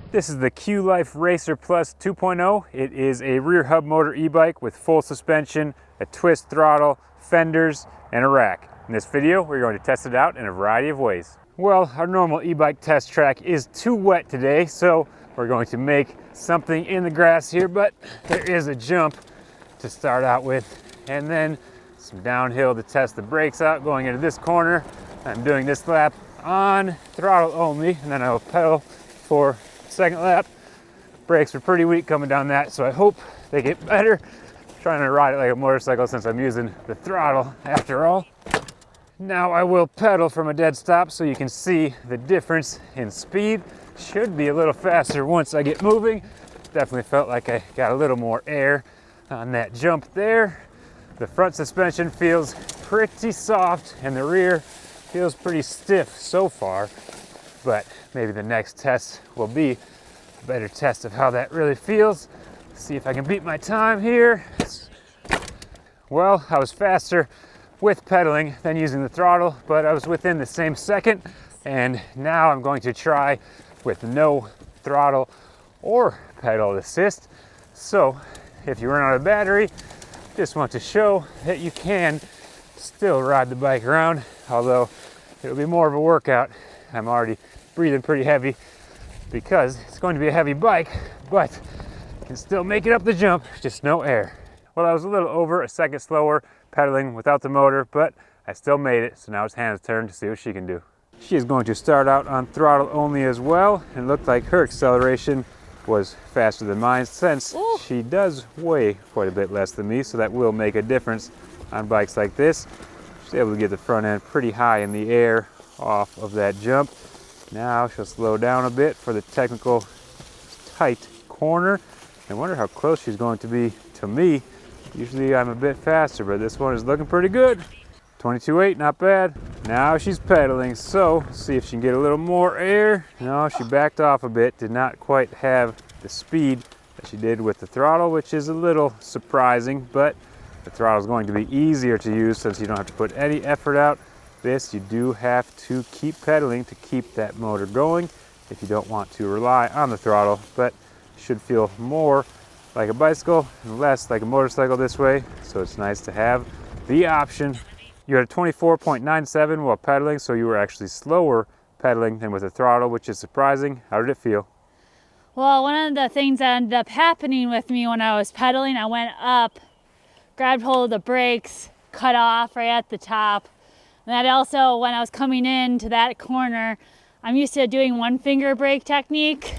This is the Qlife Racer Plus 2.0. It is a rear hub motor e-bike with full suspension, a twist throttle, fenders, and a rack. In this video, we're going to test it out in a variety of ways. Well, our normal e-bike test track is too wet today, so we're going to make something in the grass here, but there is a jump to start out with, and then some downhill to test the brakes out going into this corner. I'm doing this lap on throttle only, and then I will pedal for second lap. Brakes were pretty weak coming down that, so I hope they get better. I'm trying to ride it like a motorcycle since I'm using the throttle after all. Now I will pedal from a dead stop so you can see the difference in speed. Should be a little faster once I get moving. Definitely felt like I got a little more air on that jump there. The front suspension feels pretty soft and the rear feels pretty stiff so far, but maybe the next test will be a better test of how that really feels. See if I can beat my time here. Well, I was faster with pedaling than using the throttle, but I was within the same second, and now I'm going to try with no throttle or pedal assist. So if you run out of battery, just want to show that you can still ride the bike around, although it'll be more of a workout. I'm already breathing pretty heavy because it's going to be a heavy bike, but you can still make it up the jump, just no air. Well, I was a little over a second slower pedaling without the motor, but I still made it, so now it's Hannah's turn to see what she can do. She is going to start out on throttle only as well, and it looked like her acceleration was faster than mine since she does weigh quite a bit less than me, so that will make a difference on bikes like this. She's able to get the front end pretty high in the air off of that jump. Now she'll slow down a bit for the technical tight corner. I wonder how close she's going to be to me. Usually I'm a bit faster, but this one is looking pretty good. 22.8, not bad. Now she's pedaling, so see if she can get a little more air. No, she backed off a bit, did not quite have the speed that she did with the throttle, which is a little surprising, but the throttle is going to be easier to use since you don't have to put any effort out. This, you do have to keep pedaling to keep that motor going if you don't want to rely on the throttle, but it should feel more like a bicycle and less like a motorcycle this way, so it's nice to have the option. You had a 24.97 while pedaling, so you were actually slower pedaling than with the throttle, which is surprising. How did it feel? Well, one of the things that ended up happening with me when I was pedaling, I went up, grabbed hold of the brakes, cut off right at the top. And that also, when I was coming into that corner, I'm used to doing one finger brake technique.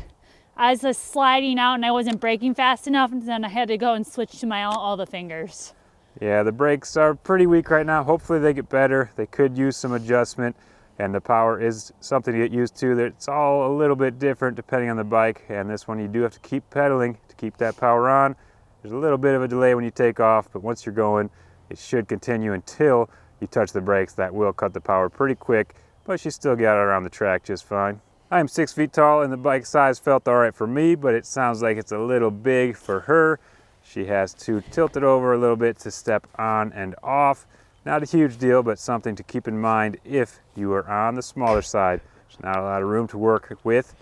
I was just sliding out and I wasn't braking fast enough, and then I had to go and switch to all the fingers. Yeah, the brakes are pretty weak right now. Hopefully they get better. They could use some adjustment, and the power is something to get used to. It's all a little bit different depending on the bike, and this one you do have to keep pedaling to keep that power on. There's a little bit of a delay when you take off, but once you're going, it should continue until you touch the brakes. That will cut the power pretty quick, but she still got it around the track just fine. I am 6 feet tall, and the bike size felt all right for me, but it sounds like it's a little big for her. She has to tilt it over a little bit to step on and off. Not a huge deal, but something to keep in mind if you are on the smaller side. There's not a lot of room to work with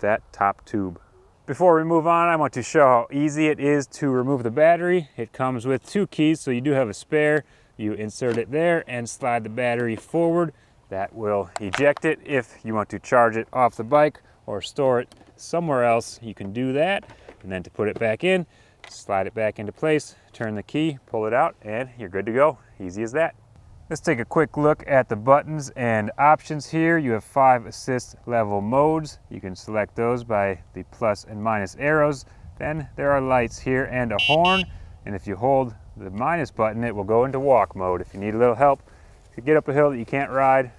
that top tube. Before we move on, I want to show how easy it is to remove the battery. It comes with 2 keys, so you do have a spare. You insert it there and slide the battery forward. That will eject it. If you want to charge it off the bike or store it somewhere else, you can do that. And then to put it back in, slide it back into place, turn the key, pull it out, and you're good to go. Easy as that. Let's take a quick look at the buttons and options here. You have 5 assist level modes. You can select those by the plus and minus arrows. Then there are lights here and a horn. And if you hold the minus button, it will go into walk mode. If you need a little help, if you get up a hill that you can't ride,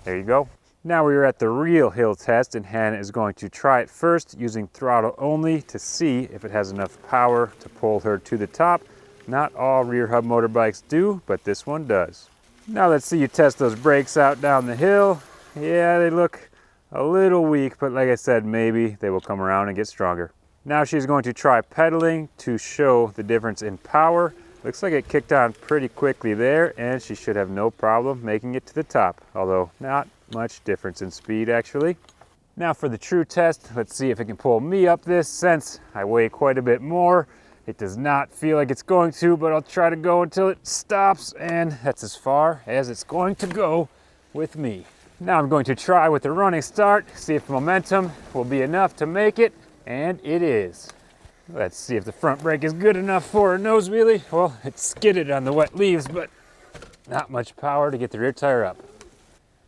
there you go. Now we are at the real hill test, and Hannah is going to try it first using throttle only to see if it has enough power to pull her to the top. Not all rear hub motorbikes do, but this one does. Now let's see you test those brakes out down the hill. Yeah, they look a little weak, but like I said, maybe they will come around and get stronger. Now she's going to try pedaling to show the difference in power. Looks like it kicked on pretty quickly there, and she should have no problem making it to the top, although not much difference in speed actually. Now for the true test, let's see if it can pull me up this. Since I weigh quite a bit more, it does not feel like it's going to, but I'll try to go until it stops, and that's as far as it's going to go with me. Now I'm going to try with the running start, see if momentum will be enough to make it, and it is. Let's see if the front brake is good enough for a nose wheelie. Well, it skidded on the wet leaves, but not much power to get the rear tire up.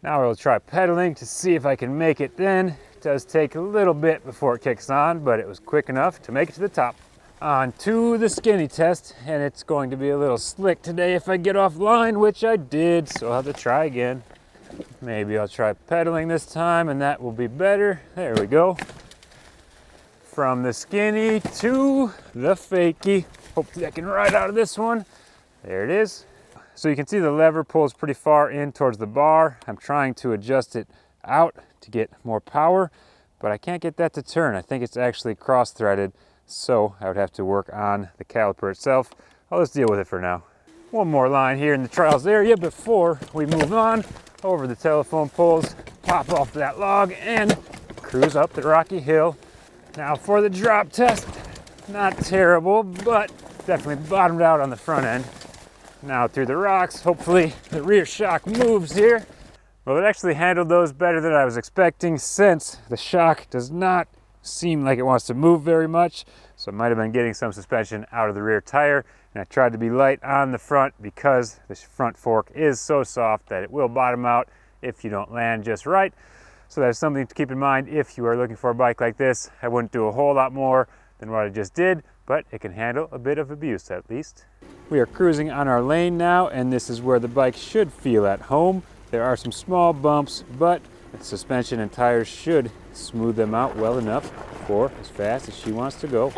Now I will try pedaling to see if I can make it then. It does take a little bit before it kicks on, but it was quick enough to make it to the top. On to the skinny test, and it's going to be a little slick today if I get offline, which I did, so I'll have to try again. Maybe I'll try pedaling this time, and that will be better. There we go. From the skinny to the fakie. Hopefully I can ride out of this one. There it is. So you can see the lever pulls pretty far in towards the bar. I'm trying to adjust it out to get more power, but I can't get that to turn. I think it's actually cross-threaded, so I would have to work on the caliper itself. I'll just deal with it for now. One more line here in the trials area before we move on over the telephone poles, pop off that log, and cruise up the rocky hill. Now for the drop test, not terrible, but definitely bottomed out on the front end. Now through the rocks, hopefully the rear shock moves here. Well, it actually handled those better than I was expecting, since the shock does not seem like it wants to move very much. So I might have been getting some suspension out of the rear tire, and I tried to be light on the front because the front fork is so soft that it will bottom out if you don't land just right. So that's something to keep in mind if you are looking for a bike like this. I wouldn't do a whole lot more than what I just did, but it can handle a bit of abuse at least. We are cruising on our lane now, and this is where the bike should feel at home. There are some small bumps, but the suspension and tires should smooth them out well enough for as fast as she wants to go.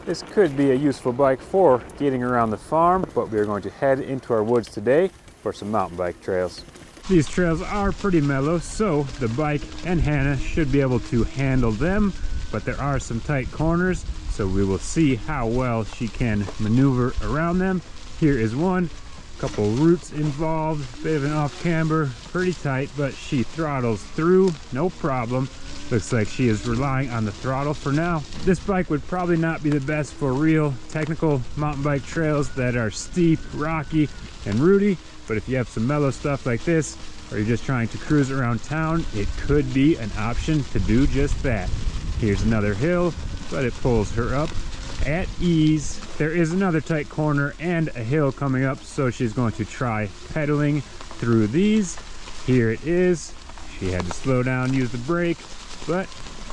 This could be a useful bike for getting around the farm, but we are going to head into our woods today for some mountain bike trails. These trails are pretty mellow, so the bike and Hannah should be able to handle them, but there are some tight corners, so we will see how well she can maneuver around them. Here is one. Couple roots involved, bit of an off camber, pretty tight, but she throttles through, no problem. Looks like she is relying on the throttle for now. This bike would probably not be the best for real technical mountain bike trails that are steep, rocky, and rooty, but if you have some mellow stuff like this, or you're just trying to cruise around town, it could be an option to do just that. Here's another hill, but it pulls her up at ease. There is another tight corner and a hill coming up, so she's going to try pedaling through these. Here it is. She had to slow down, use the brake, but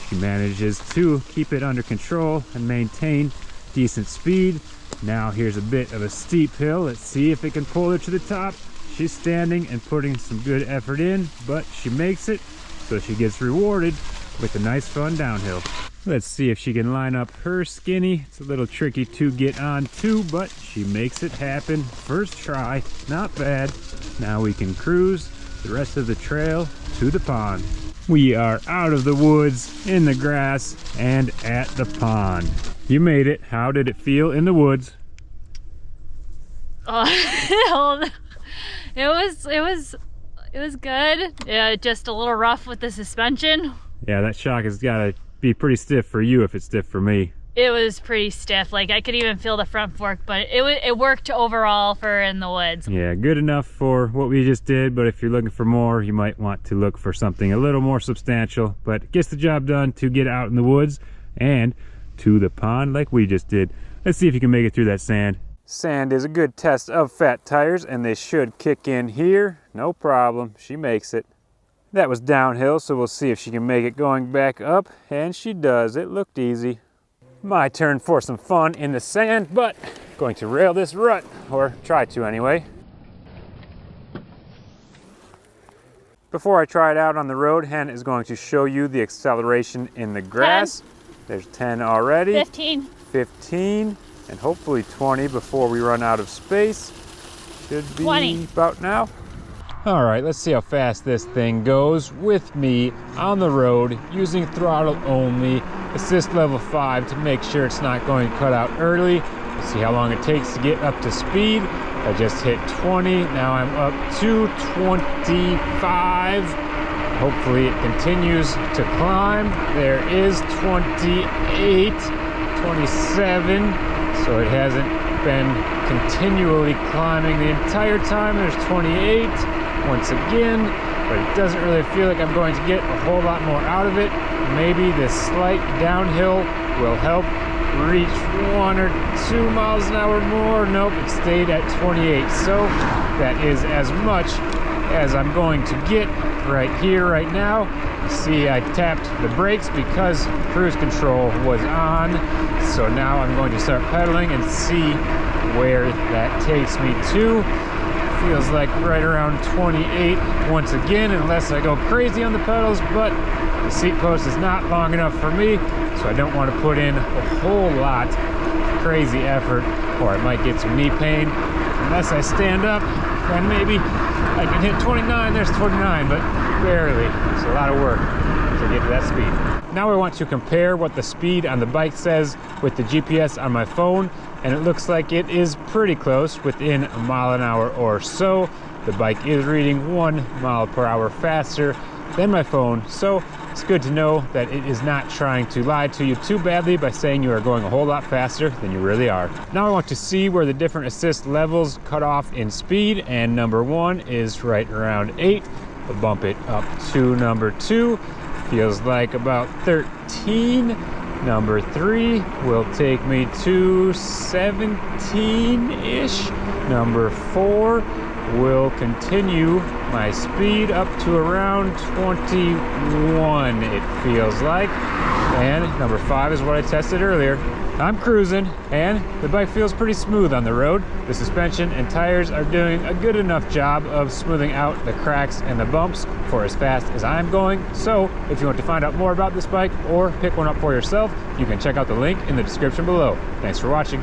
she manages to keep it under control and maintain decent speed. Now here's a bit of a steep hill. Let's see if it can pull her to the top. She's standing and putting some good effort in, but she makes it, so she gets rewarded with a nice fun downhill. Let's see if she can line up her skinny. It's a little tricky to get on too, but she makes it happen. First try, not bad. Now we can cruise the rest of the trail to the pond. We are out of the woods, in the grass, and at the pond. You made it. How did it feel in the woods? Oh, it was good. Yeah, just a little rough with the suspension. Yeah, that shock has got to be pretty stiff for you if it's stiff for me. It was pretty stiff. Like, I could even feel the front fork, but it worked overall for in the woods. Yeah, good enough for what we just did, but if you're looking for more, you might want to look for something a little more substantial, but it gets the job done to get out in the woods and to the pond like we just did. Let's see if you can make it through that sand. Sand is a good test of fat tires, and they should kick in here. No problem. She makes it. That was downhill, so we'll see if she can make it going back up, and she does. It looked easy. My turn for some fun in the sand, but going to rail this rut, or try to anyway. Before I try it out on the road, Hannah is going to show you the acceleration in the grass. 10. There's 10 already. 15. 15, and hopefully 20 before we run out of space. Should be 20. About now. All right, let's see how fast this thing goes with me on the road using throttle only, assist level 5 to make sure it's not going to cut out early. Let's see how long it takes to get up to speed. I just hit 20, now I'm up to 25, Hopefully it continues to climb. There is 28, 27, so it hasn't been continually climbing the entire time. There's 28 once again, but it doesn't really feel like I'm going to get a whole lot more out of it. Maybe this slight downhill will help reach 1 or 2 miles an hour more. Nope, it stayed at 28, so that is as much as I'm going to get right here, right now. You see, I tapped the brakes because cruise control was on, so now I'm going to start pedaling and see where that takes me to. Feels like right around 28 once again, unless I go crazy on the pedals, but the seat post is not long enough for me, so I don't want to put in a whole lot of crazy effort, or I might get some knee pain. Unless I stand up, then maybe I can hit 29. There's 29, but barely. It's a lot of work to get to that speed. Now I want to compare what the speed on the bike says with the GPS on my phone, and it looks like it is pretty close, within a mile an hour or so. The bike is reading 1 mile per hour faster than my phone, so it's good to know that it is not trying to lie to you too badly by saying you are going a whole lot faster than you really are. Now I want to see where the different assist levels cut off in speed, and number 1 is right around 8. We'll bump it up to number 2. Feels like about 13. Number 3 will take me to 17-ish. Number 4 will continue my speed up to around 21, it feels like. And number 5 is what I tested earlier. I'm cruising, and the bike feels pretty smooth on the road. The suspension and tires are doing a good enough job of smoothing out the cracks and the bumps for as fast as I'm going. So if you want to find out more about this bike or pick one up for yourself, you can check out the link in the description below. Thanks for watching.